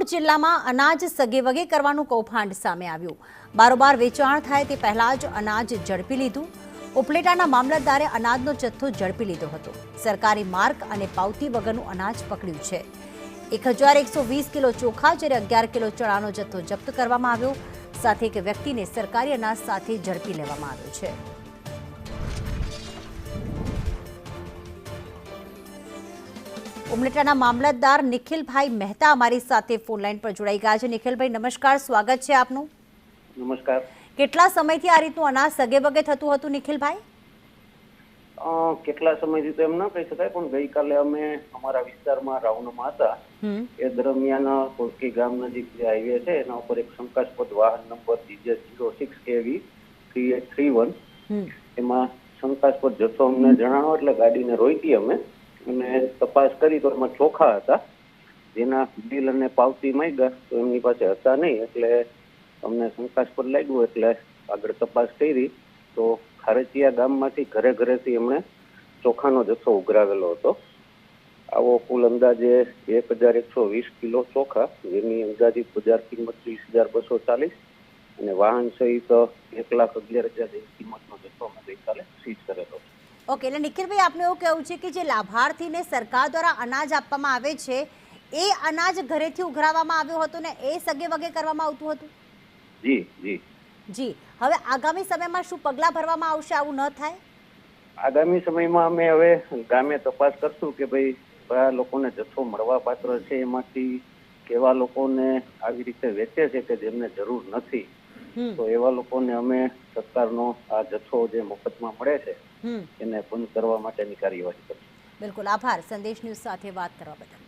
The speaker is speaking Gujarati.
રાજકોટ જિલ્લામાં અનાજ સગેવગે કરવાનું કૌભાંડ સામે આવ્યું। બારોબાર વેચાણ થાય તે પહેલા જ અનાજ ઝડપી લીધું। ઉપલેટાના મામલતદારે અનાજનો જથ્થો ઝડપી લીધો હતો। સરકારી માર્ક અને પાવતી વગરનું અનાજ પકડ્યું છે। 1120 કિલો ચોખા જ્યારે 11 કિલો ચણાનો જથ્થો જપ્ત કરવામાં આવ્યો। સાથે એક વ્યક્તિને સરકારી અનાજ સાથે ઝડપી લેવામાં આવ્યો છે। ઉમલેટાના મામલતદાર નિખિલભાઈ મહેતા અમારી સાથે ફોન લાઈન પર જોડાઈ ગયા છે। નિખિલભાઈ નમસ્કાર, સ્વાગત છે આપનું। નમસ્કાર। કેટલા સમયથી આ રીતનું અનાજ સગેવગે થતું હતું નિખિલભાઈ? કેટલા સમયથી તો એમ ન કહી શકાય, પણ ગઈકાલે અમે અમારા વિસ્તારમાં રાઉન્ડમાં હતા એ દરમિયાન કોટકી ગામ નજીક જે હાઈવે છે એના ઉપર એક શંકાસ્પદ વાહન નંબર DJ06AV 3831 એમાં શંકાસ્પદ જથ્થો અમને જણાવો એટલે ગાડીને રોકી અમે અને તપાસ કરી તો એમાં ચોખા હતા, જેના બિલ અને પાવતી માંગ્યા તો એમની પાસે હતા નહીં, એટલે અમને શંકાસ્પદ લાગ્યું એટલે આગળ તપાસ કરી તો ખારેચિયા ગામમાંથી ઘરેથી એમણે ચોખાનો જથ્થો ઉઘરાવેલો હતો। આવો કુલ અંદાજે 1120 કિલો ચોખા, જેની અંદાજિત બજાર કિંમત 30,240 અને વાહન સહિત 1,11,000 કિંમતનો જથ્થો અમે ગઈકાલે સીઝ કરેલો છે। ઓકે, એટલે નિખિલભાઈ આપનું એવું કહેવું છે કે જે લાભાર્થીને સરકાર દ્વારા અનાજ આપવામાં આવે છે એ અનાજ ઘરેથી ઉઘરાવવામાં આવ્યો હતો ને એ સગેવગે કરવામાં આવતું હતું? જી જી જી, હવે આગામી સમયમાં શું પગલાં ભરવામાં આવશે આવું ન થાય? આગામી સમયમાં અમે હવે ગામે તપાસ કરશું કે ભાઈ કયા લોકોને જથ્થો મળવા પાત્ર છે, એમાંથી કેવા લોકોને આવી રીતે વેચે છે કે જેમને જરૂર નથી, તો એવા લોકોને અમે સરકારનો આ જથ્થો જે મફતમાં મળે છે એને બંધ કરવા માટેની કાર્યવાહી કરશું। બિલકુલ, આભાર સંદેશ ન્યૂઝ સાથે વાત કરવા બદલ।